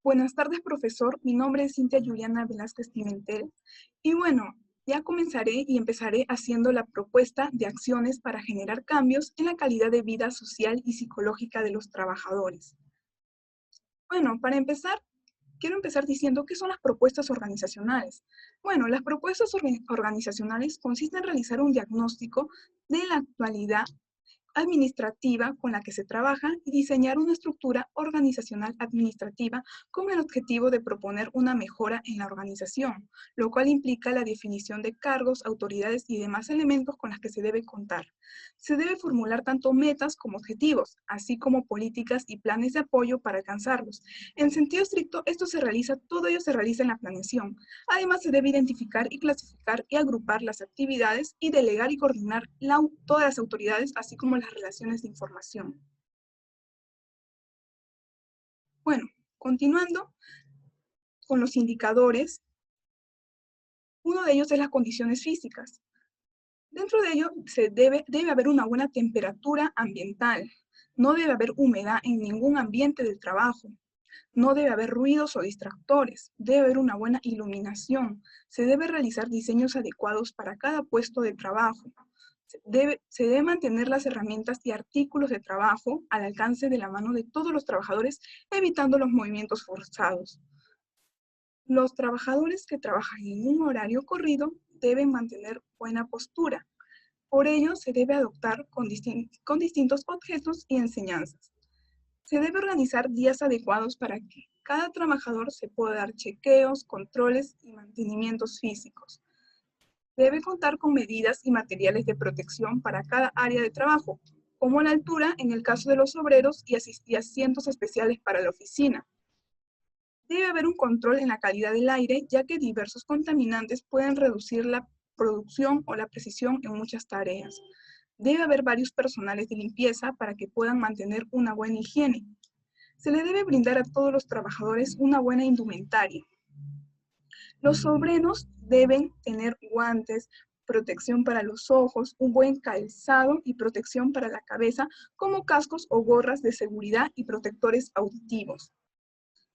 Buenas tardes, profesor. Mi nombre es Cintia Juliana Velázquez Pimentel. Y bueno, ya comenzaré y empezaré haciendo la propuesta de acciones para generar cambios en la calidad de vida social y psicológica de los trabajadores. Bueno, para empezar, quiero empezar diciendo qué son las propuestas organizacionales. Bueno, las propuestas organizacionales consisten en realizar un diagnóstico de la actualidad administrativa con la que se trabaja y diseñar una estructura organizacional administrativa con el objetivo de proponer una mejora en la organización, lo cual implica la definición de cargos, autoridades y demás elementos con las que se debe contar. Se debe formular tanto metas como objetivos, así como políticas y planes de apoyo para alcanzarlos. En sentido estricto, todo ello se realiza en la planeación. Además, se debe identificar y clasificar y agrupar las actividades y delegar y coordinar todas las autoridades, así como las relaciones de información. Bueno, continuando con los indicadores, uno de ellos es las condiciones físicas. Dentro de ello debe haber una buena temperatura ambiental. No debe haber humedad en ningún ambiente del trabajo. No debe haber ruidos o distractores. Debe haber una buena iluminación. Se debe realizar diseños adecuados para cada puesto de trabajo. Se debe mantener las herramientas y artículos de trabajo al alcance de la mano de todos los trabajadores, evitando los movimientos forzados. Los trabajadores que trabajan en un horario corrido deben mantener buena postura. Por ello, se debe adoptar con distintos objetos y enseñanzas. Se debe organizar días adecuados para que cada trabajador se pueda dar chequeos, controles y mantenimientos físicos. Debe contar con medidas y materiales de protección para cada área de trabajo, como la altura en el caso de los obreros y asientos especiales para la oficina. Debe haber un control en la calidad del aire, ya que diversos contaminantes pueden reducir la producción o la precisión en muchas tareas. Debe haber varios personales de limpieza para que puedan mantener una buena higiene. Se le debe brindar a todos los trabajadores una buena indumentaria. Los obreros deben tener guantes, protección para los ojos, un buen calzado y protección para la cabeza, como cascos o gorras de seguridad y protectores auditivos.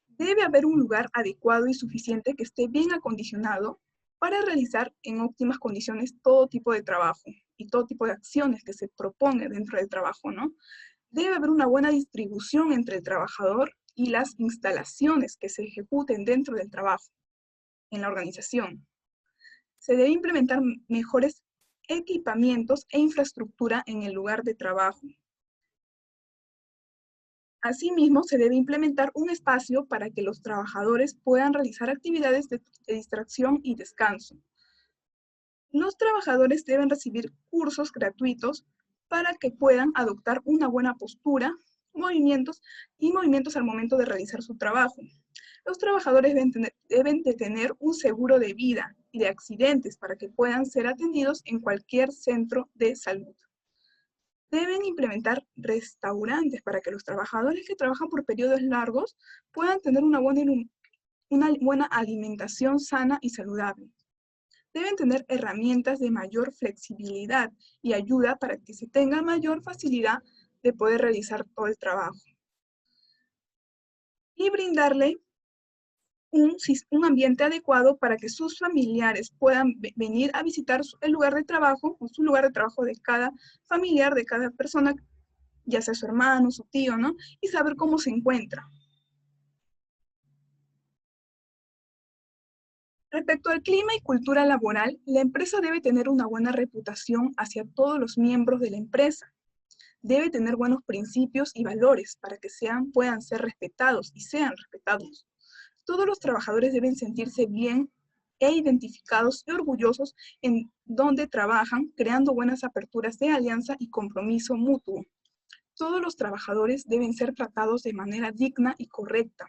Debe haber un lugar adecuado y suficiente que esté bien acondicionado para realizar en óptimas condiciones todo tipo de trabajo y todo tipo de acciones que se propone dentro del trabajo, ¿no? Debe haber una buena distribución entre el trabajador y las instalaciones que se ejecuten dentro del trabajo, en la organización. Se debe implementar mejores equipamientos e infraestructura en el lugar de trabajo. Asimismo, se debe implementar un espacio para que los trabajadores puedan realizar actividades de distracción y descanso. Los trabajadores deben recibir cursos gratuitos para que puedan adoptar una buena postura, movimientos al momento de realizar su trabajo. Los trabajadores deben de tener un seguro de vida y de accidentes para que puedan ser atendidos en cualquier centro de salud. Deben implementar restaurantes para que los trabajadores que trabajan por periodos largos puedan tener una buena alimentación sana y saludable. Deben tener herramientas de mayor flexibilidad y ayuda para que se tenga mayor facilidad de poder realizar todo el trabajo. Y brindarle un ambiente adecuado para que sus familiares puedan venir a visitar el lugar de trabajo o su lugar de trabajo de cada familiar, de cada persona, ya sea su hermano, su tío, ¿no? Y saber cómo se encuentra. Respecto al clima y cultura laboral, la empresa debe tener una buena reputación hacia todos los miembros de la empresa. Debe tener buenos principios y valores para que puedan ser respetados y sean respetados. Todos los trabajadores deben sentirse bien e identificados y orgullosos en donde trabajan, creando buenas aperturas de alianza y compromiso mutuo. Todos los trabajadores deben ser tratados de manera digna y correcta.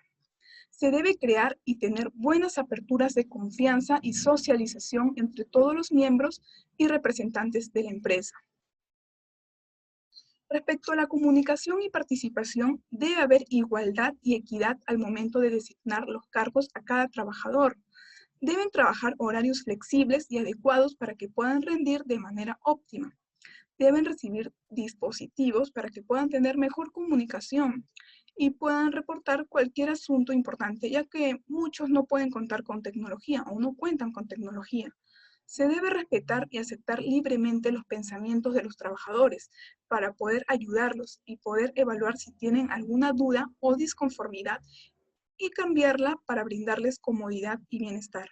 Se debe crear y tener buenas aperturas de confianza y socialización entre todos los miembros y representantes de la empresa. Respecto a la comunicación y participación, debe haber igualdad y equidad al momento de designar los cargos a cada trabajador. Deben trabajar horarios flexibles y adecuados para que puedan rendir de manera óptima. Deben recibir dispositivos para que puedan tener mejor comunicación y puedan reportar cualquier asunto importante, ya que muchos no pueden contar con tecnología o no cuentan con tecnología. Se debe respetar y aceptar libremente los pensamientos de los trabajadores para poder ayudarlos y poder evaluar si tienen alguna duda o disconformidad y cambiarla para brindarles comodidad y bienestar.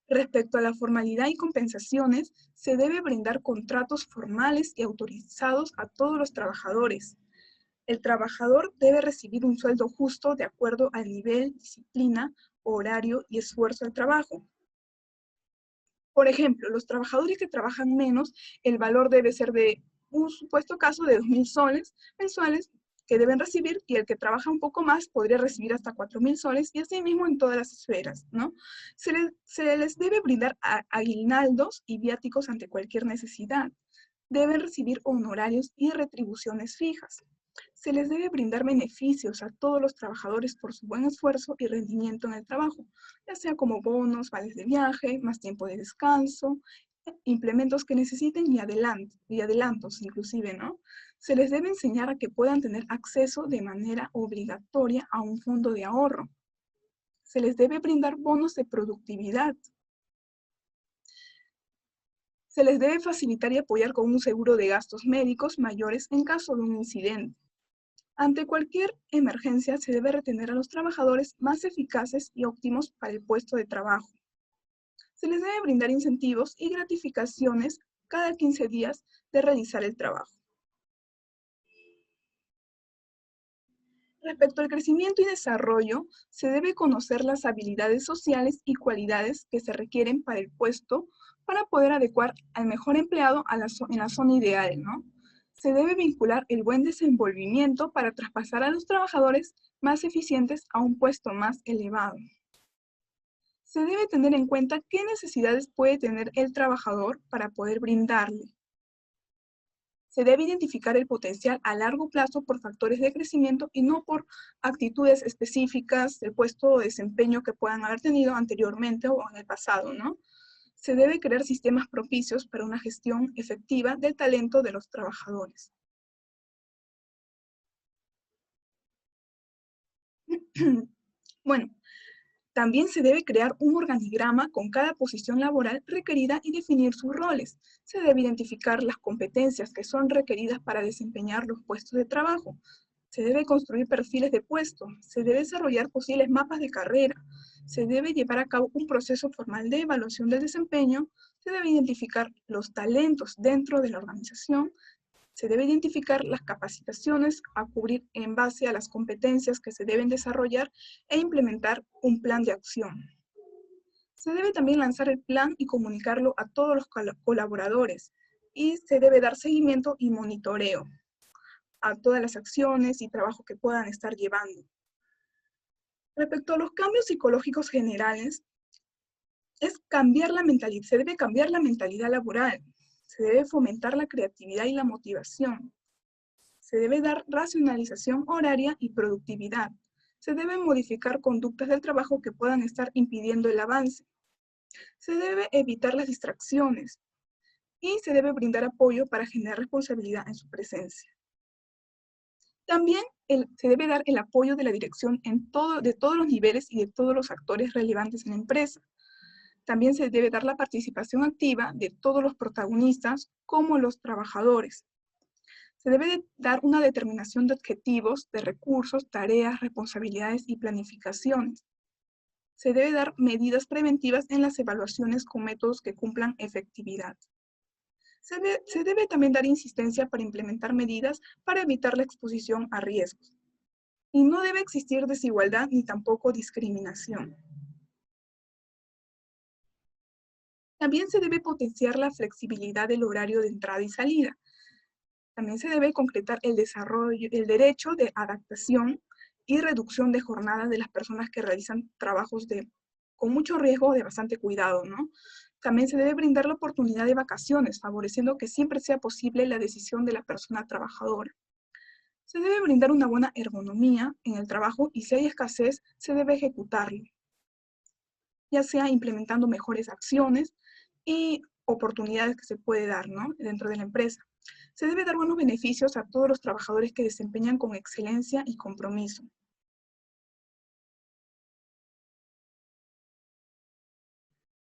Respecto a la formalidad y compensaciones, se debe brindar contratos formales y autorizados a todos los trabajadores. El trabajador debe recibir un sueldo justo de acuerdo al nivel, disciplina, horario y esfuerzo del trabajo. Por ejemplo, los trabajadores que trabajan menos, el valor debe ser de un supuesto caso de 2.000 soles mensuales que deben recibir, y el que trabaja un poco más podría recibir hasta 4.000 soles, y así mismo en todas las esferas, ¿no? Se les debe brindar aguinaldos y viáticos ante cualquier necesidad. Deben recibir honorarios y retribuciones fijas. Se les debe brindar beneficios a todos los trabajadores por su buen esfuerzo y rendimiento en el trabajo, ya sea como bonos, vales de viaje, más tiempo de descanso, implementos que necesiten y adelantos inclusive, ¿no? Se les debe enseñar a que puedan tener acceso de manera obligatoria a un fondo de ahorro. Se les debe brindar bonos de productividad. Se les debe facilitar y apoyar con un seguro de gastos médicos mayores en caso de un incidente. Ante cualquier emergencia, se debe retener a los trabajadores más eficaces y óptimos para el puesto de trabajo. Se les debe brindar incentivos y gratificaciones cada 15 días de realizar el trabajo. Respecto al crecimiento y desarrollo, se debe conocer las habilidades sociales y cualidades que se requieren para el puesto para poder adecuar al mejor empleado en la zona ideal, ¿no? Se debe vincular el buen desenvolvimiento para traspasar a los trabajadores más eficientes a un puesto más elevado. Se debe tener en cuenta qué necesidades puede tener el trabajador para poder brindarle. Se debe identificar el potencial a largo plazo por factores de crecimiento y no por actitudes específicas del puesto o desempeño que puedan haber tenido anteriormente o en el pasado, ¿no? Se debe crear sistemas propicios para una gestión efectiva del talento de los trabajadores. Bueno, también se debe crear un organigrama con cada posición laboral requerida y definir sus roles. Se debe identificar las competencias que son requeridas para desempeñar los puestos de trabajo. Se debe construir perfiles de puesto. Se debe desarrollar posibles mapas de carrera. Se debe llevar a cabo un proceso formal de evaluación del desempeño. Se debe identificar los talentos dentro de la organización. Se debe identificar las capacitaciones a cubrir en base a las competencias que se deben desarrollar e implementar un plan de acción. Se debe también lanzar el plan y comunicarlo a todos los colaboradores, y se debe dar seguimiento y monitoreo a todas las acciones y trabajo que puedan estar llevando. Respecto a los cambios psicológicos generales, se debe cambiar la mentalidad laboral, se debe fomentar la creatividad y la motivación. Se debe dar racionalización horaria y productividad. Se deben modificar conductas del trabajo que puedan estar impidiendo el avance. Se debe evitar las distracciones y se debe brindar apoyo para generar responsabilidad en su presencia. También se debe dar el apoyo de la dirección de todos los niveles y de todos los actores relevantes en la empresa. También se debe dar la participación activa de todos los protagonistas, como los trabajadores. Se debe dar una determinación de objetivos, de recursos, tareas, responsabilidades y planificaciones. Se debe dar medidas preventivas en las evaluaciones con métodos que cumplan efectividad. Se debe también dar insistencia para implementar medidas para evitar la exposición a riesgos. Y no debe existir desigualdad ni tampoco discriminación. También se debe potenciar la flexibilidad del horario de entrada y salida. También se debe concretar el derecho de adaptación y reducción de jornadas de las personas que realizan trabajos con mucho riesgo o de bastante cuidado, ¿no? También se debe brindar la oportunidad de vacaciones, favoreciendo que siempre sea posible la decisión de la persona trabajadora. Se debe brindar una buena ergonomía en el trabajo y si hay escasez, se debe ejecutarlo, ya sea implementando mejores acciones y oportunidades que se puede dar, ¿no?, dentro de la empresa. Se debe dar buenos beneficios a todos los trabajadores que desempeñan con excelencia y compromiso.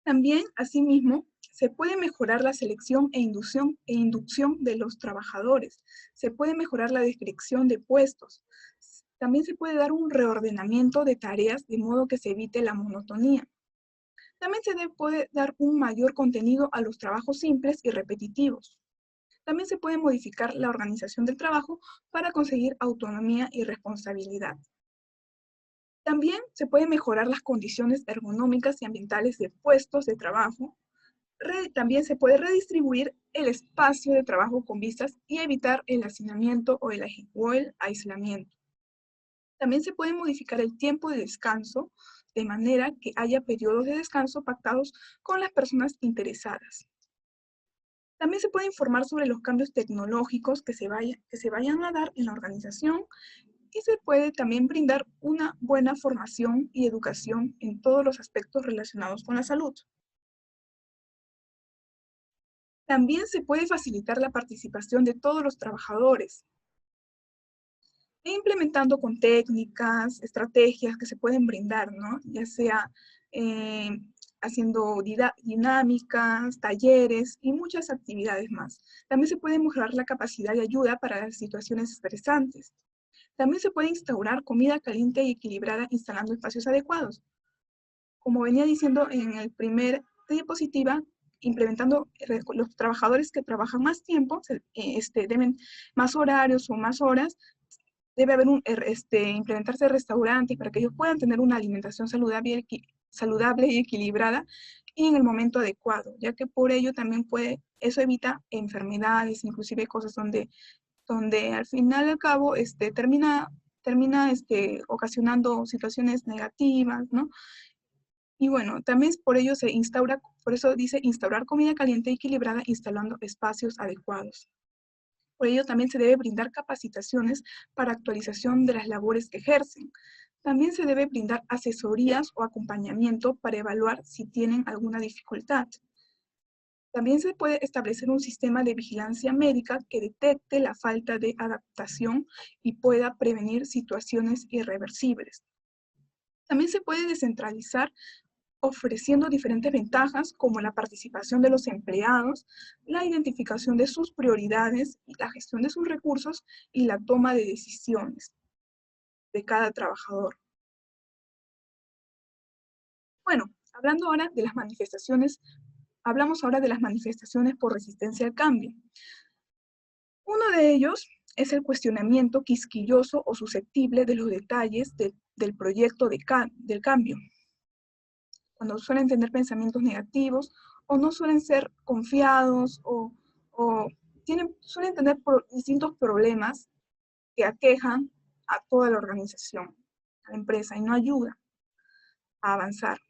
También, asimismo, se puede mejorar la selección e inducción de los trabajadores. Se puede mejorar la descripción de puestos. También se puede dar un reordenamiento de tareas de modo que se evite la monotonía. También puede dar un mayor contenido a los trabajos simples y repetitivos. También se puede modificar la organización del trabajo para conseguir autonomía y responsabilidad. También se pueden mejorar las condiciones ergonómicas y ambientales de puestos de trabajo. También se puede redistribuir el espacio de trabajo con vistas y evitar el hacinamiento o el aislamiento. También se puede modificar el tiempo de descanso de manera que haya periodos de descanso pactados con las personas interesadas. También se puede informar sobre los cambios tecnológicos que se vayan a dar en la organización y se puede también brindar una buena formación y educación en todos los aspectos relacionados con la salud. También se puede facilitar la participación de todos los trabajadores, implementando con técnicas, estrategias que se pueden brindar, ¿no? Ya sea haciendo dinámicas, talleres y muchas actividades más. También se puede mejorar la capacidad de ayuda para las situaciones estresantes. También se puede instaurar comida caliente y equilibrada instalando espacios adecuados. Como venía diciendo en el primer diapositiva, implementando los trabajadores que trabajan más tiempo, deben más horarios o más horas, debe haber implementarse restaurantes para que ellos puedan tener una alimentación saludable y equilibrada y en el momento adecuado, ya que por ello también eso evita enfermedades, inclusive cosas donde al final y al cabo termina ocasionando situaciones negativas, ¿no? Y bueno, también por ello por eso dice instaurar comida caliente y equilibrada instalando espacios adecuados. Por ello también se debe brindar capacitaciones para actualización de las labores que ejercen. También se debe brindar asesorías o acompañamiento para evaluar si tienen alguna dificultad. También se puede establecer un sistema de vigilancia médica que detecte la falta de adaptación y pueda prevenir situaciones irreversibles. También se puede descentralizar ofreciendo diferentes ventajas como la participación de los empleados, la identificación de sus prioridades, la gestión de sus recursos y la toma de decisiones de cada trabajador. Bueno, hablamos ahora de las manifestaciones por resistencia al cambio. Uno de ellos es el cuestionamiento quisquilloso o susceptible de los detalles del proyecto del cambio, cuando suelen tener pensamientos negativos o no suelen ser confiados o suelen tener distintos problemas que aquejan a toda la organización, a la empresa, y no ayuda a avanzar,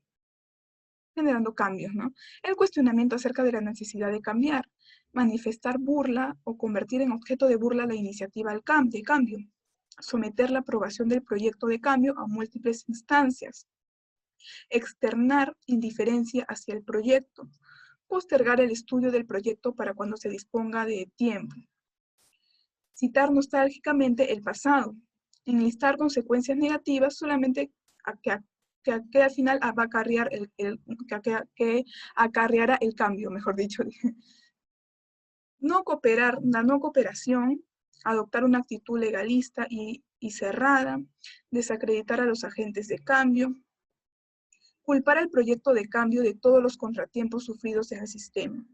generando cambios, ¿no? El cuestionamiento acerca de la necesidad de cambiar, manifestar burla o convertir en objeto de burla la iniciativa de cambio, someter la aprobación del proyecto de cambio a múltiples instancias, externar indiferencia hacia el proyecto, postergar el estudio del proyecto para cuando se disponga de tiempo, citar nostálgicamente el pasado, enlistar consecuencias negativas solamente que al final va a acarrear que acarreará el cambio, mejor dicho. La no cooperación, adoptar una actitud legalista y cerrada, desacreditar a los agentes de cambio, culpar al proyecto de cambio de todos los contratiempos sufridos en el sistema.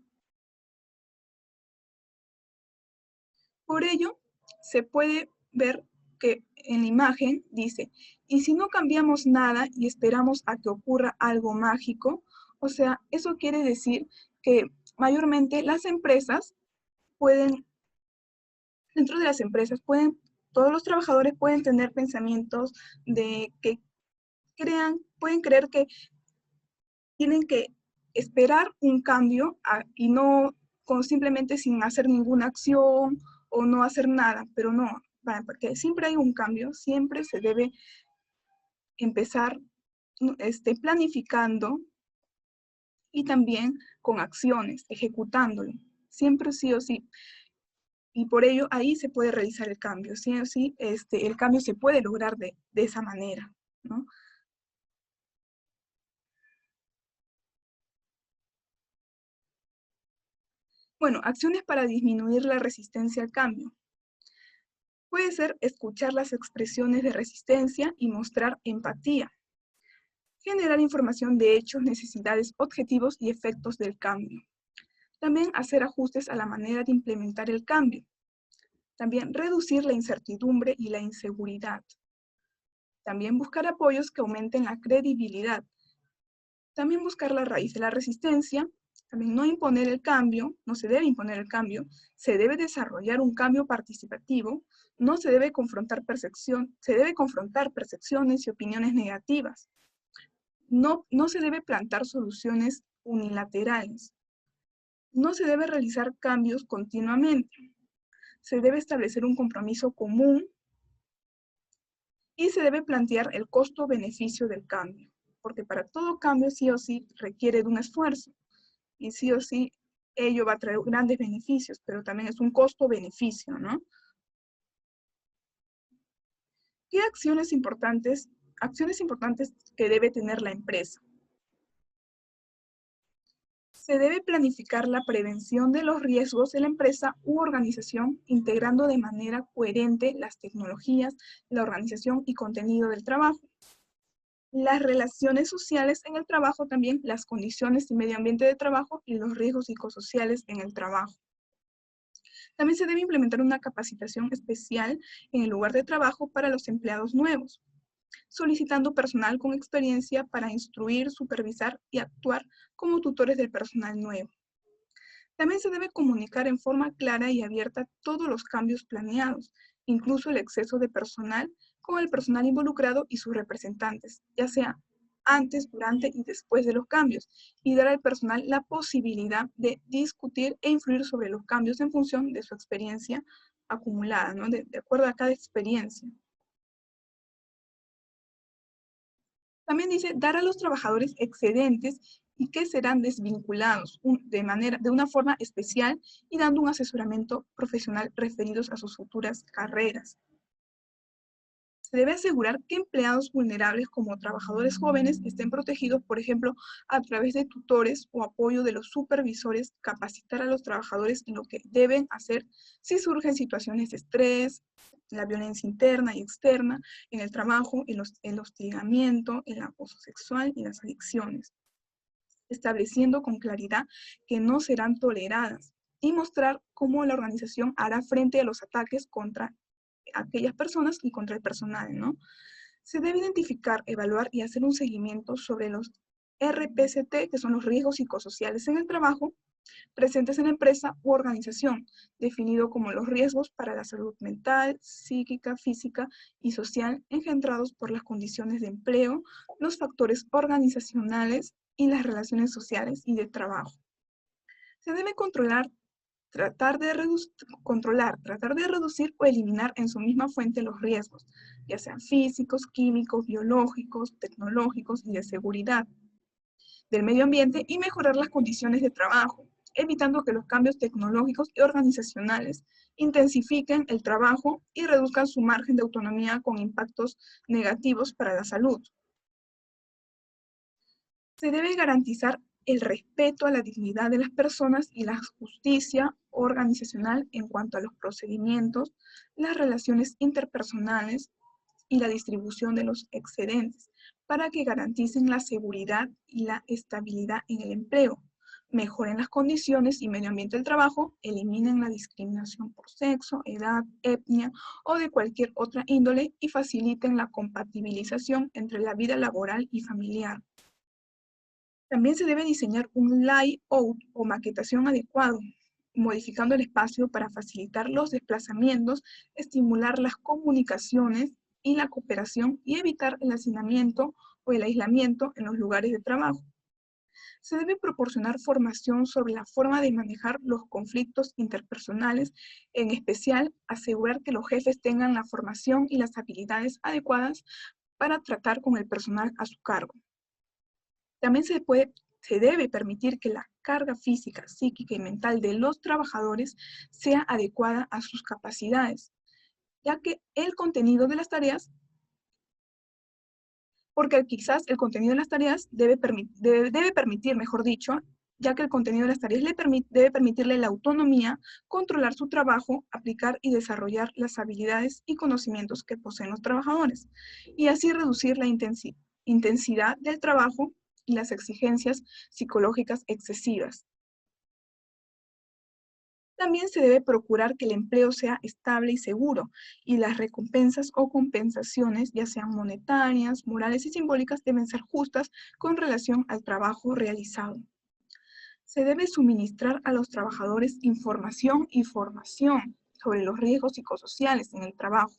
Por ello, se puede ver que en la imagen dice, y si no cambiamos nada y esperamos a que ocurra algo mágico, o sea, eso quiere decir que mayormente las empresas dentro de las empresas todos los trabajadores pueden tener pensamientos de que pueden creer que tienen que esperar un cambio y no simplemente sin hacer ninguna acción o no hacer nada, pero no, porque siempre hay un cambio, siempre se debe empezar planificando y también con acciones, ejecutándolo, siempre sí o sí. Y por ello ahí se puede realizar el cambio. Sí o sí, el cambio se puede lograr de esa manera, ¿no? Bueno, acciones para disminuir la resistencia al cambio. Puede ser escuchar las expresiones de resistencia y mostrar empatía. Generar información de hechos, necesidades, objetivos y efectos del cambio. También hacer ajustes a la manera de implementar el cambio. También reducir la incertidumbre y la inseguridad. También buscar apoyos que aumenten la credibilidad. También buscar la raíz de la resistencia. También no imponer el cambio, no se debe imponer el cambio, se debe desarrollar un cambio participativo, no se debe confrontar se debe confrontar percepciones y opiniones negativas. No se debe plantar soluciones unilaterales. No se debe realizar cambios continuamente. Se debe establecer un compromiso común y se debe plantear el costo-beneficio del cambio, porque para todo cambio sí o sí requiere de un esfuerzo y sí o sí ello va a traer grandes beneficios, pero también es un costo-beneficio, ¿no? ¿Qué acciones importantes que debe tener la empresa? Se debe planificar la prevención de los riesgos de la empresa u organización, integrando de manera coherente las tecnologías, la organización y contenido del trabajo. Las relaciones sociales en el trabajo también, las condiciones y medio ambiente de trabajo y los riesgos psicosociales en el trabajo. También se debe implementar una capacitación especial en el lugar de trabajo para los empleados nuevos, solicitando personal con experiencia para instruir, supervisar y actuar como tutores del personal nuevo. También se debe comunicar en forma clara y abierta todos los cambios planeados, incluso el exceso de personal, con el personal involucrado y sus representantes, ya sea antes, durante y después de los cambios, y dar al personal la posibilidad de discutir e influir sobre los cambios en función de su experiencia acumulada, ¿no? De acuerdo a cada experiencia. También dice dar a los trabajadores excedentes y que serán desvinculados de una forma especial y dando un asesoramiento profesional referidos a sus futuras carreras. Se debe asegurar que empleados vulnerables como trabajadores jóvenes estén protegidos, por ejemplo, a través de tutores o apoyo de los supervisores, capacitar a los trabajadores en lo que deben hacer si surgen situaciones de estrés, la violencia interna y externa en el trabajo, el hostigamiento, el acoso sexual y las adicciones, estableciendo con claridad que no serán toleradas y mostrar cómo la organización hará frente a los ataques contra aquellas personas y contra el personal, ¿no? Se debe identificar, evaluar y hacer un seguimiento sobre los RPCT, que son los riesgos psicosociales en el trabajo, presentes en la empresa u organización, definido como los riesgos para la salud mental, psíquica, física y social engendrados por las condiciones de empleo, los factores organizacionales y las relaciones sociales y de trabajo. Se debe tratar de reducir o eliminar en su misma fuente los riesgos, ya sean físicos, químicos, biológicos, tecnológicos y de seguridad del medio ambiente y mejorar las condiciones de trabajo, evitando que los cambios tecnológicos y organizacionales intensifiquen el trabajo y reduzcan su margen de autonomía con impactos negativos para la salud. Se debe garantizar el respeto a la dignidad de las personas y la justicia organizacional en cuanto a los procedimientos, las relaciones interpersonales y la distribución de los excedentes, para que garanticen la seguridad y la estabilidad en el empleo, mejoren las condiciones y medio ambiente del trabajo, eliminen la discriminación por sexo, edad, etnia o de cualquier otra índole y faciliten la compatibilización entre la vida laboral y familiar. También se debe diseñar un layout o maquetación adecuado, modificando el espacio para facilitar los desplazamientos, estimular las comunicaciones y la cooperación y evitar el hacinamiento o el aislamiento en los lugares de trabajo. Se debe proporcionar formación sobre la forma de manejar los conflictos interpersonales, en especial asegurar que los jefes tengan la formación y las habilidades adecuadas para tratar con el personal a su cargo. También se puede se debe permitir que la carga física, psíquica y mental de los trabajadores sea adecuada a sus capacidades, ya que el contenido de las tareas, porque quizás el contenido de las tareas debe permitir, mejor dicho, ya que el contenido de las tareas debe permitirle la autonomía, controlar su trabajo, aplicar y desarrollar las habilidades y conocimientos que poseen los trabajadores, y así reducir la intensidad del trabajo y las exigencias psicológicas excesivas. También se debe procurar que el empleo sea estable y seguro, y las recompensas o compensaciones, ya sean monetarias, morales y simbólicas, deben ser justas con relación al trabajo realizado. Se debe suministrar a los trabajadores información y formación sobre los riesgos psicosociales en el trabajo.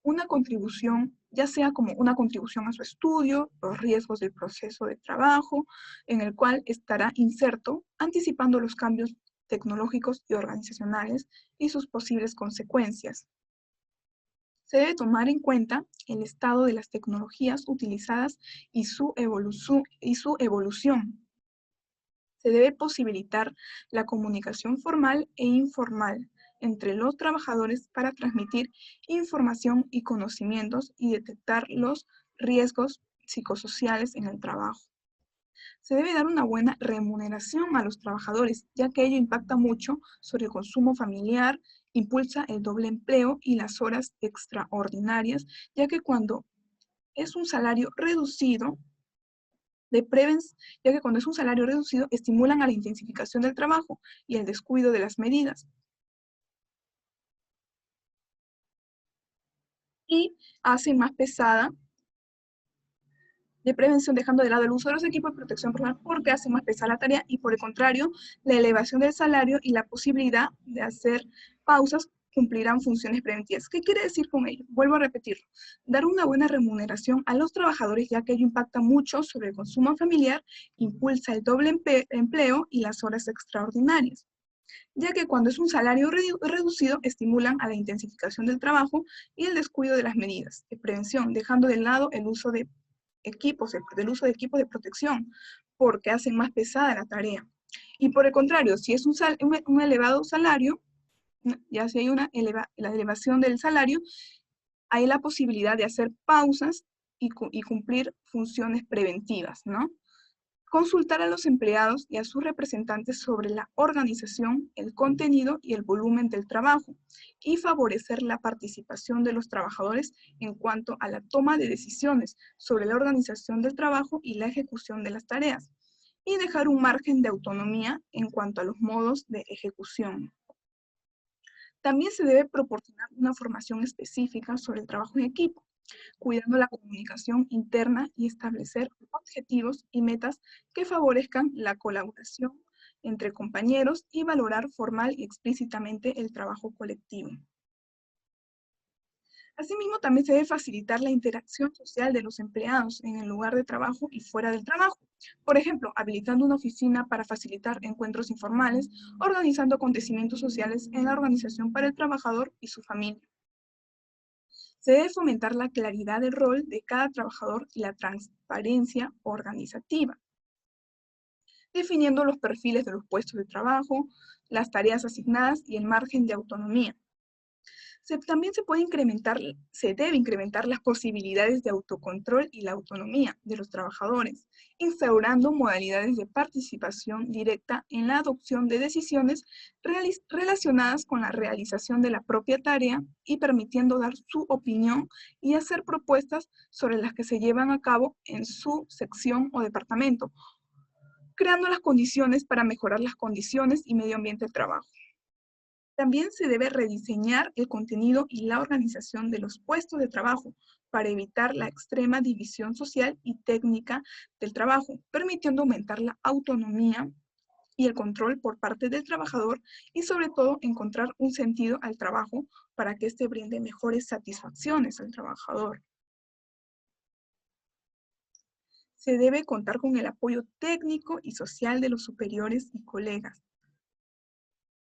Una contribución, ya sea como una contribución a su estudio, los riesgos del proceso de trabajo, en el cual estará inserto, anticipando los cambios tecnológicos y organizacionales y sus posibles consecuencias. Se debe tomar en cuenta el estado de las tecnologías utilizadas y su evolución. Se debe posibilitar la comunicación formal e informal entre los trabajadores para transmitir información y conocimientos y detectar los riesgos psicosociales en el trabajo. Se debe dar una buena remuneración a los trabajadores, ya que ello impacta mucho sobre el consumo familiar, impulsa el doble empleo y las horas extraordinarias, ya que cuando es un salario reducido, ya que cuando es un salario reducido, estimulan a la intensificación del trabajo y el descuido de las medidas. Y hacen más pesada de prevención, dejando de lado el uso de los equipos de protección personal porque hace más pesada la tarea y por el contrario, la elevación del salario y la posibilidad de hacer pausas cumplirán funciones preventivas. ¿Qué quiere decir con ello? Vuelvo a repetirlo. Dar una buena remuneración a los trabajadores, ya que ello impacta mucho sobre el consumo familiar, impulsa el doble empleo y las horas extraordinarias, ya que cuando es un salario reducido estimulan a la intensificación del trabajo y el descuido de las medidas de prevención, dejando de lado el uso de del uso de equipos de protección, porque hacen más pesada la tarea. Y por el contrario, si es un elevado salario, ya si hay la elevación del salario, hay la posibilidad de hacer pausas y cumplir funciones preventivas, ¿no? Consultar a los empleados y a sus representantes sobre la organización, el contenido y el volumen del trabajo, y favorecer la participación de los trabajadores en cuanto a la toma de decisiones sobre la organización del trabajo y la ejecución de las tareas, y dejar un margen de autonomía en cuanto a los modos de ejecución. También se debe proporcionar una formación específica sobre el trabajo en equipo, cuidando la comunicación interna y establecer objetivos y metas que favorezcan la colaboración entre compañeros y valorar formal y explícitamente el trabajo colectivo. Asimismo, también se debe facilitar la interacción social de los empleados en el lugar de trabajo y fuera del trabajo. Por ejemplo, habilitando una oficina para facilitar encuentros informales, organizando acontecimientos sociales en la organización para el trabajador y su familia. Se debe fomentar la claridad del rol de cada trabajador y la transparencia organizativa, definiendo los perfiles de los puestos de trabajo, las tareas asignadas y el margen de autonomía. También se debe incrementar las posibilidades de autocontrol y la autonomía de los trabajadores, instaurando modalidades de participación directa en la adopción de decisiones relacionadas con la realización de la propia tarea y permitiendo dar su opinión y hacer propuestas sobre las que se llevan a cabo en su sección o departamento, creando las condiciones para mejorar las condiciones y medio ambiente de trabajo. También se debe rediseñar el contenido y la organización de los puestos de trabajo para evitar la extrema división social y técnica del trabajo, permitiendo aumentar la autonomía y el control por parte del trabajador y sobre todo encontrar un sentido al trabajo para que éste brinde mejores satisfacciones al trabajador. Se debe contar con el apoyo técnico y social de los superiores y colegas,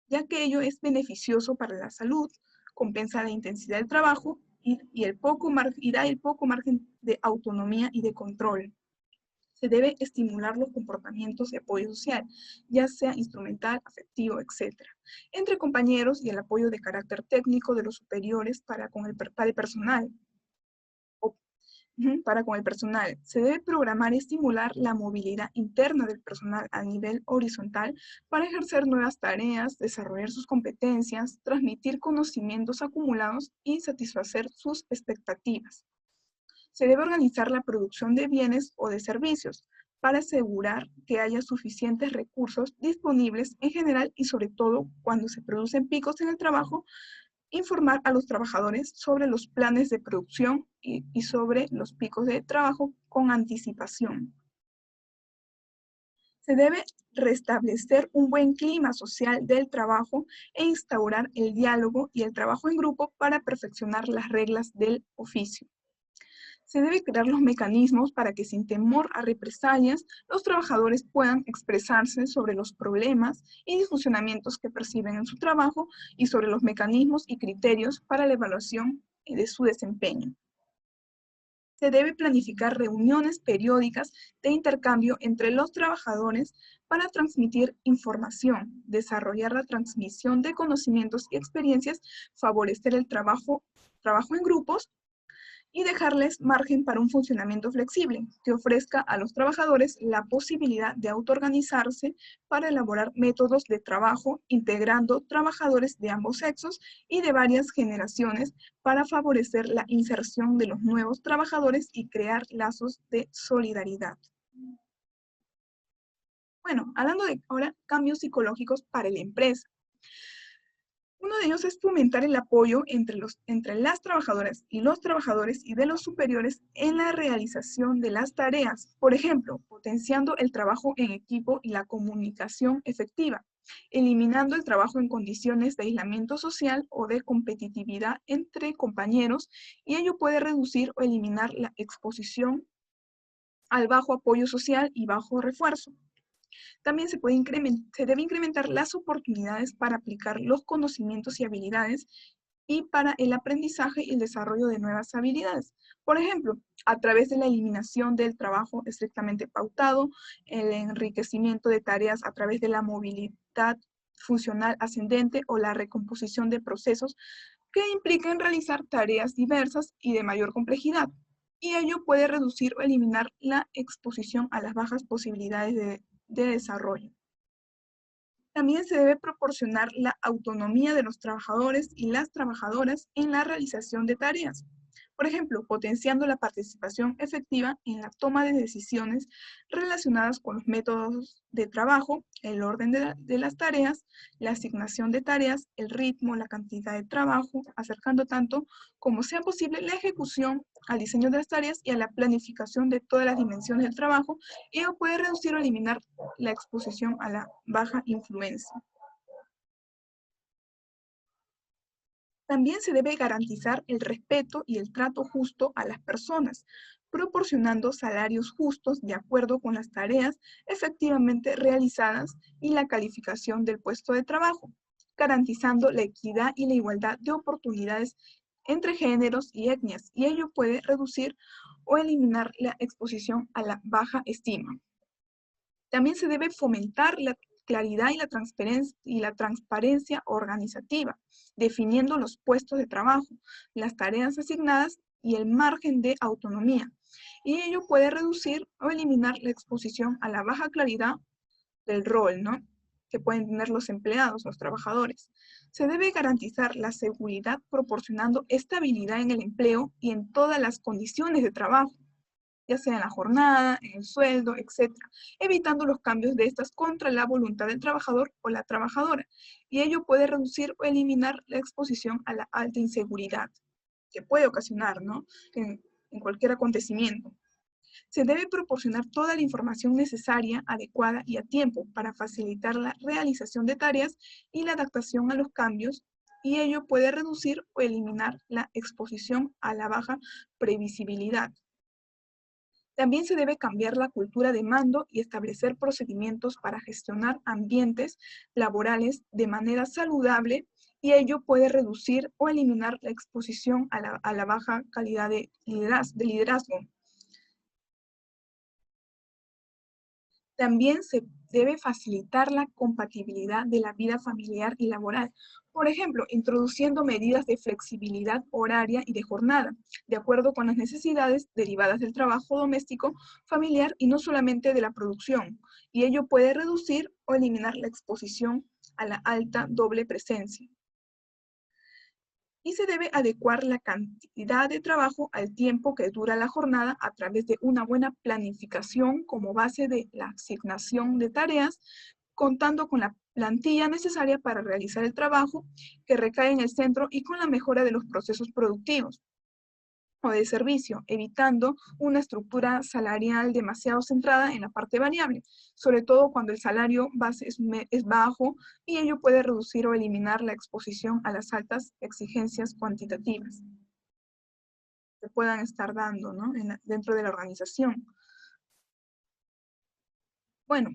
ya que ello es beneficioso para la salud, compensa la intensidad del trabajo y da el poco margen de autonomía y de control. Se debe estimular los comportamientos de apoyo social, ya sea instrumental, afectivo, etc., entre compañeros y el apoyo de carácter técnico de los superiores para el personal. Para con el personal. Se debe programar y estimular la movilidad interna del personal a nivel horizontal para ejercer nuevas tareas, desarrollar sus competencias, transmitir conocimientos acumulados y satisfacer sus expectativas. Se debe organizar la producción de bienes o de servicios para asegurar que haya suficientes recursos disponibles en general y sobre todo cuando se producen picos en el trabajo, informar a los trabajadores sobre los planes de producción y sobre los picos de trabajo con anticipación. Se debe restablecer un buen clima social del trabajo e instaurar el diálogo y el trabajo en grupo para perfeccionar las reglas del oficio. Se debe crear los mecanismos para que sin temor a represalias, los trabajadores puedan expresarse sobre los problemas y disfuncionamientos que perciben en su trabajo y sobre los mecanismos y criterios para la evaluación de su desempeño. Se debe planificar reuniones periódicas de intercambio entre los trabajadores para transmitir información, desarrollar la transmisión de conocimientos y experiencias, favorecer el trabajo en grupos y dejarles margen para un funcionamiento flexible que ofrezca a los trabajadores la posibilidad de autoorganizarse para elaborar métodos de trabajo integrando trabajadores de ambos sexos y de varias generaciones para favorecer la inserción de los nuevos trabajadores y crear lazos de solidaridad. Bueno, hablando de ahora cambios psicológicos para la empresa. Uno de ellos es fomentar el apoyo entre las trabajadoras y los trabajadores y de los superiores en la realización de las tareas. Por ejemplo, potenciando el trabajo en equipo y la comunicación efectiva, eliminando el trabajo en condiciones de aislamiento social o de competitividad entre compañeros, y ello puede reducir o eliminar la exposición al bajo apoyo social y bajo refuerzo. También se debe incrementar las oportunidades para aplicar los conocimientos y habilidades y para el aprendizaje y el desarrollo de nuevas habilidades. Por ejemplo, a través de la eliminación del trabajo estrictamente pautado, el enriquecimiento de tareas a través de la movilidad funcional ascendente o la recomposición de procesos que impliquen realizar tareas diversas y de mayor complejidad. Y ello puede reducir o eliminar la exposición a las bajas posibilidades de desarrollo. También se debe proporcionar la autonomía de los trabajadores y las trabajadoras en la realización de tareas. Por ejemplo, potenciando la participación efectiva en la toma de decisiones relacionadas con los métodos de trabajo, el orden de las tareas, la asignación de tareas, el ritmo, la cantidad de trabajo, acercando tanto como sea posible la ejecución al diseño de las tareas y a la planificación de todas las dimensiones del trabajo. Ello puede reducir o eliminar la exposición a la baja influencia. También se debe garantizar el respeto y el trato justo a las personas, proporcionando salarios justos de acuerdo con las tareas efectivamente realizadas y la calificación del puesto de trabajo, garantizando la equidad y la igualdad de oportunidades entre géneros y etnias, y ello puede reducir o eliminar la exposición a la baja estima. También se debe fomentar la claridad y la transparencia organizativa, definiendo los puestos de trabajo, las tareas asignadas y el margen de autonomía. Y ello puede reducir o eliminar la exposición a la baja claridad del rol, ¿no?, que pueden tener los empleados, los trabajadores. Se debe garantizar la seguridad proporcionando estabilidad en el empleo y en todas las condiciones de trabajo, ya sea en la jornada, en el sueldo, etc., evitando los cambios de estas contra la voluntad del trabajador o la trabajadora, y ello puede reducir o eliminar la exposición a la alta inseguridad que puede ocasionar, ¿no?, en cualquier acontecimiento. Se debe proporcionar toda la información necesaria, adecuada y a tiempo para facilitar la realización de tareas y la adaptación a los cambios, y ello puede reducir o eliminar la exposición a la baja previsibilidad. También se debe cambiar la cultura de mando y establecer procedimientos para gestionar ambientes laborales de manera saludable, y ello puede reducir o eliminar la exposición a la baja calidad de liderazgo. También se debe facilitar la compatibilidad de la vida familiar y laboral. Por ejemplo, introduciendo medidas de flexibilidad horaria y de jornada, de acuerdo con las necesidades derivadas del trabajo doméstico, familiar y no solamente de la producción. Y ello puede reducir o eliminar la exposición a la alta doble presencia. Y se debe adecuar la cantidad de trabajo al tiempo que dura la jornada a través de una buena planificación como base de la asignación de tareas, contando con la plantilla necesaria para realizar el trabajo que recae en el centro y con la mejora de los procesos productivos o de servicio, evitando una estructura salarial demasiado centrada en la parte variable, sobre todo cuando el salario base es bajo y ello puede reducir o eliminar la exposición a las altas exigencias cuantitativas que puedan estar dando, ¿no? Dentro de la organización. Bueno,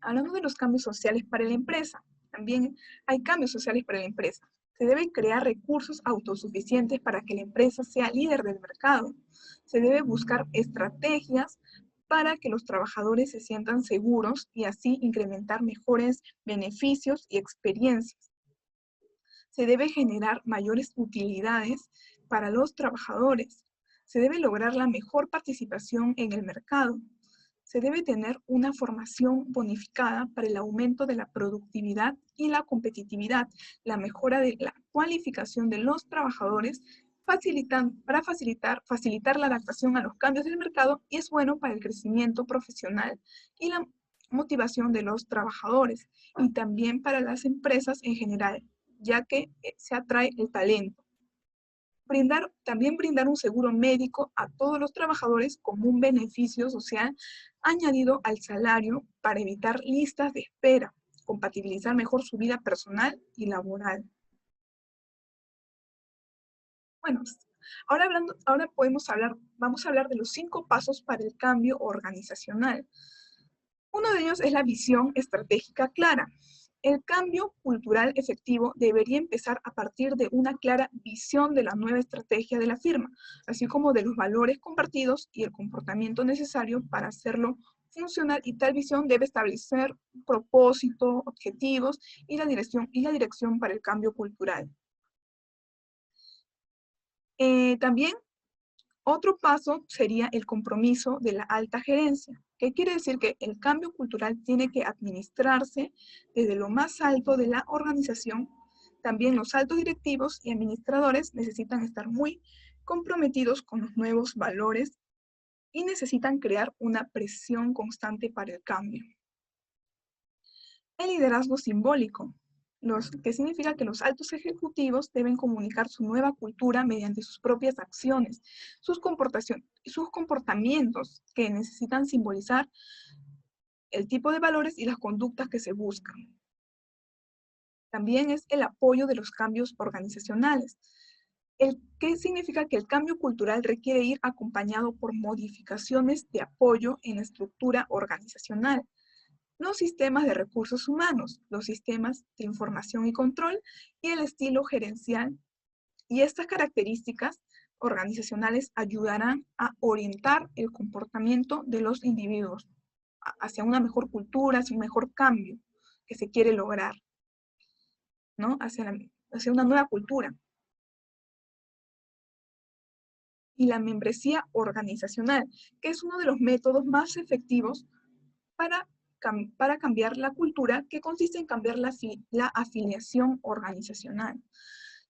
hablando de los cambios sociales para la empresa, también hay cambios sociales para la empresa. Se deben crear recursos autosuficientes para que la empresa sea líder del mercado. Se debe buscar estrategias para que los trabajadores se sientan seguros y así incrementar mejores beneficios y experiencias. Se debe generar mayores utilidades para los trabajadores. Se debe lograr la mejor participación en el mercado. Se debe tener una formación bonificada para el aumento de la productividad y la competitividad, la mejora de la cualificación de los trabajadores, para facilitar la adaptación a los cambios del mercado y es bueno para el crecimiento profesional y la motivación de los trabajadores y también para las empresas en general, ya que se atrae el talento. También brindar un seguro médico a todos los trabajadores como un beneficio social añadido al salario para evitar listas de espera, compatibilizar mejor su vida personal y laboral. Bueno, ahora vamos a hablar de los 5 pasos para el cambio organizacional. Uno de ellos es la visión estratégica clara. El cambio cultural efectivo debería empezar a partir de una clara visión de la nueva estrategia de la firma, así como de los valores compartidos y el comportamiento necesario para hacerlo funcionar, y tal visión debe establecer propósito, objetivos y la dirección para el cambio cultural. También otro paso sería el compromiso de la alta gerencia. ¿Qué quiere decir? Que el cambio cultural tiene que administrarse desde lo más alto de la organización. También los altos directivos y administradores necesitan estar muy comprometidos con los nuevos valores y necesitan crear una presión constante para el cambio. El liderazgo simbólico, que significa que los altos ejecutivos deben comunicar su nueva cultura mediante sus propias acciones, sus comportamientos que necesitan simbolizar el tipo de valores y las conductas que se buscan. También es el apoyo de los cambios organizacionales. ¿Qué significa? Que el cambio cultural requiere ir acompañado por modificaciones de apoyo en la estructura organizacional. Los sistemas de recursos humanos, los sistemas de información y control y el estilo gerencial. Y estas características organizacionales ayudarán a orientar el comportamiento de los individuos hacia una mejor cultura, hacia un mejor cambio que se quiere lograr, ¿no? Hacia una nueva cultura. Y la membresía organizacional, que es uno de los métodos más efectivos para cambiar la cultura, que consiste en cambiar la afiliación organizacional.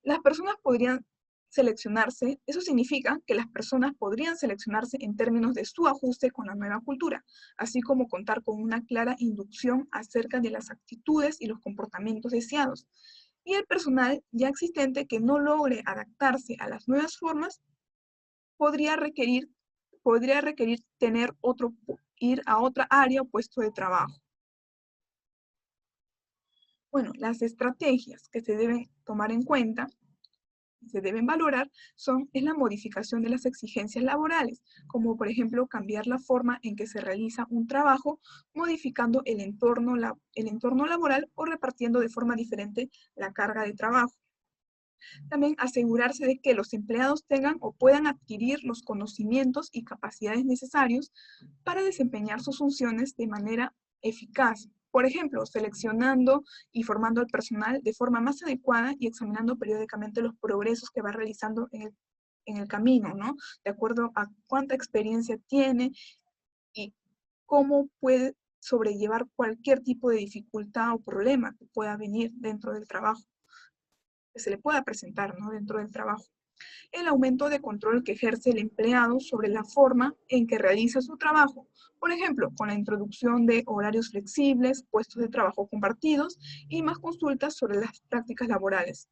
Las personas podrían seleccionarse, eso significa que las personas podrían seleccionarse en términos de su ajuste con la nueva cultura, así como contar con una clara inducción acerca de las actitudes y los comportamientos deseados. Y el personal ya existente que no logre adaptarse a las nuevas formas podría requerir ir a otra área o puesto de trabajo. Bueno, las estrategias que se deben tomar en cuenta, se deben valorar, es la modificación de las exigencias laborales, como por ejemplo cambiar la forma en que se realiza un trabajo, modificando el entorno laboral o repartiendo de forma diferente la carga de trabajo. También asegurarse de que los empleados tengan o puedan adquirir los conocimientos y capacidades necesarios para desempeñar sus funciones de manera eficaz. Por ejemplo, seleccionando y formando al personal de forma más adecuada y examinando periódicamente los progresos que va realizando en el camino, ¿no? De acuerdo a cuánta experiencia tiene y cómo puede sobrellevar cualquier tipo de dificultad o problema que pueda venir dentro del trabajo, que se le pueda presentar, ¿no? Dentro del trabajo. El aumento de control que ejerce el empleado sobre la forma en que realiza su trabajo, por ejemplo, con la introducción de horarios flexibles, puestos de trabajo compartidos y más consultas sobre las prácticas laborales.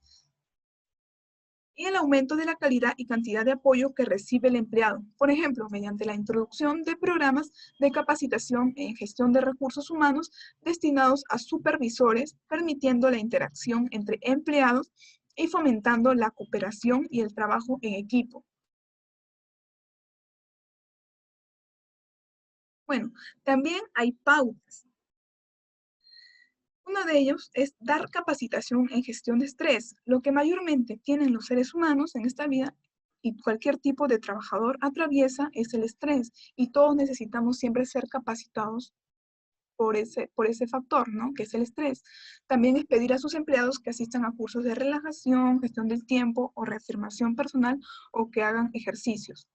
Y el aumento de la calidad y cantidad de apoyo que recibe el empleado, por ejemplo, mediante la introducción de programas de capacitación en gestión de recursos humanos destinados a supervisores, permitiendo la interacción entre empleados y fomentando la cooperación y el trabajo en equipo. Bueno, también hay pautas. Uno de ellos es dar capacitación en gestión de estrés, lo que mayormente tienen los seres humanos en esta vida y cualquier tipo de trabajador atraviesa es el estrés y todos necesitamos siempre ser capacitados por ese factor, ¿no? Que es el estrés. También es pedir a sus empleados que asistan a cursos de relajación, gestión del tiempo o reafirmación personal o que hagan ejercicios.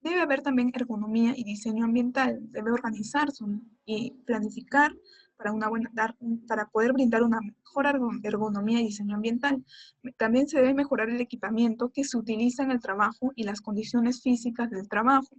Debe haber también ergonomía y diseño ambiental. Debe organizarse y planificar para poder brindar una mejor ergonomía y diseño ambiental. También se debe mejorar el equipamiento que se utiliza en el trabajo y las condiciones físicas del trabajo.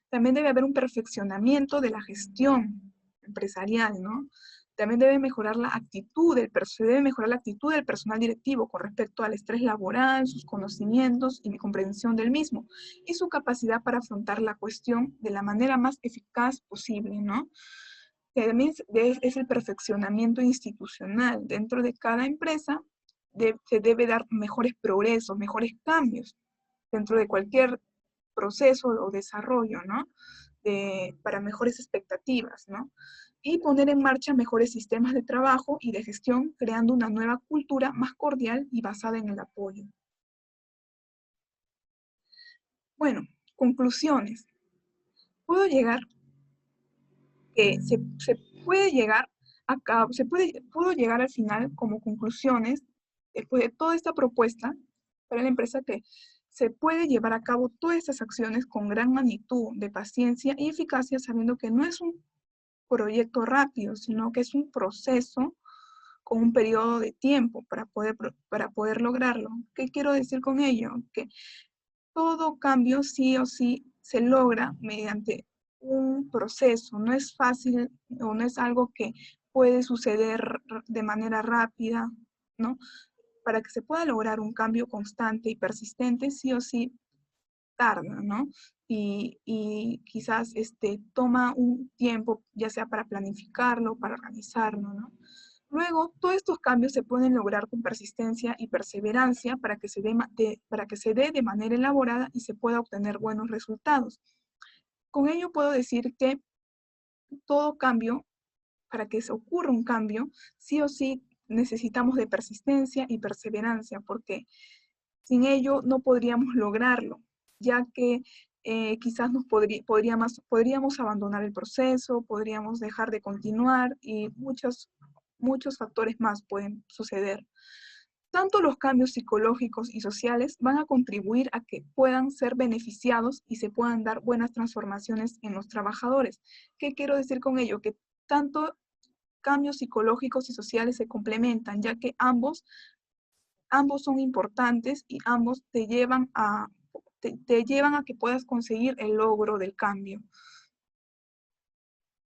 También debe haber un perfeccionamiento de la gestión empresarial, ¿no? También se debe mejorar la actitud del personal directivo con respecto al estrés laboral, sus conocimientos y comprensión del mismo, y su capacidad para afrontar la cuestión de la manera más eficaz posible, ¿no? También es el perfeccionamiento institucional. Dentro de cada empresa se debe dar mejores progresos, mejores cambios dentro de cualquier proceso o desarrollo, ¿no? Para mejores expectativas, ¿no? Y poner en marcha mejores sistemas de trabajo y de gestión, creando una nueva cultura más cordial y basada en el apoyo. Bueno, conclusiones. Puedo llegar se puede llegar a cabo, puedo llegar al final como conclusiones, después de toda esta propuesta para la empresa, que se puede llevar a cabo todas estas acciones con gran magnitud de paciencia y eficacia, sabiendo que no es un proyecto rápido, sino que es un proceso con un periodo de tiempo para poder lograrlo. ¿Qué quiero decir con ello? Que todo cambio sí o sí se logra mediante un proceso. No es fácil o no es algo que puede suceder de manera rápida, ¿no? Para que se pueda lograr un cambio constante y persistente, sí o sí tarda, ¿no? Y quizás toma un tiempo, ya sea para planificarlo, para organizarlo, ¿no? Luego, todos estos cambios se pueden lograr con persistencia y perseverancia para que se dé de manera elaborada y se pueda obtener buenos resultados. Con ello puedo decir que todo cambio, para que se ocurra un cambio, sí o sí necesitamos de persistencia y perseverancia, porque sin ello no podríamos lograrlo, ya que quizás podríamos abandonar el proceso, podríamos dejar de continuar y muchos factores más pueden suceder. Tanto los cambios psicológicos y sociales van a contribuir a que puedan ser beneficiados y se puedan dar buenas transformaciones en los trabajadores. ¿Qué quiero decir con ello? Que tanto cambios psicológicos y sociales se complementan, ya que ambos son importantes y ambos te llevan a que puedas conseguir el logro del cambio.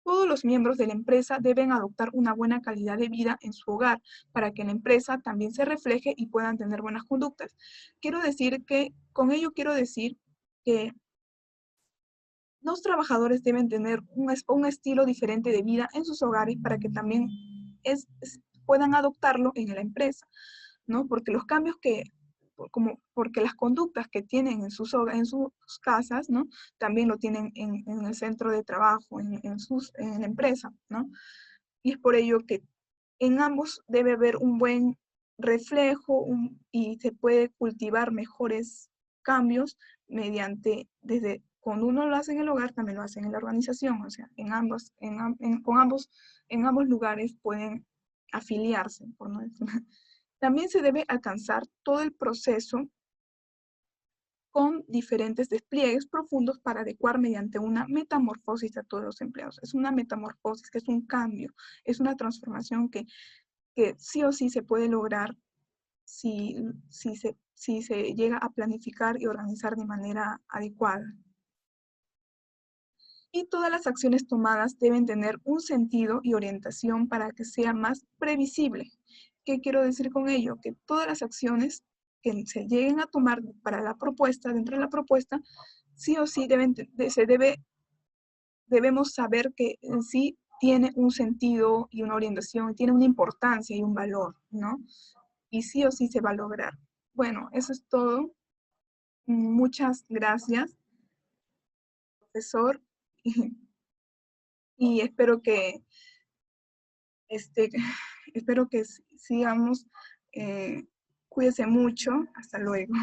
Todos los miembros de la empresa deben adoptar una buena calidad de vida en su hogar para que la empresa también se refleje y puedan tener buenas conductas. Con ello quiero decir que los trabajadores deben tener un estilo diferente de vida en sus hogares para que también puedan adoptarlo en la empresa, ¿no? Porque los cambios porque las conductas que tienen en sus casas, ¿no? También lo tienen en el centro de trabajo, en la empresa, ¿no? Y es por ello que en ambos debe haber un buen reflejo y se puede cultivar mejores cambios cuando uno lo hace en el hogar, también lo hace en la organización, o sea, en ambos lugares pueden afiliarse, por no decir. También se debe alcanzar todo el proceso con diferentes despliegues profundos para adecuar mediante una metamorfosis a todos los empleados. Es una metamorfosis, que es un cambio, es una transformación que sí o sí se puede lograr si se llega a planificar y organizar de manera adecuada. Y todas las acciones tomadas deben tener un sentido y orientación para que sea más previsible. ¿Qué quiero decir con ello? Que todas las acciones que se lleguen a tomar para la propuesta, dentro de la propuesta, sí o sí debemos saber que en sí tiene un sentido y una orientación, tiene una importancia y un valor, ¿no? Y sí o sí se va a lograr. Bueno, eso es todo. Muchas gracias, profesor, y este, espero que sigamos. Cuídese mucho. Hasta luego.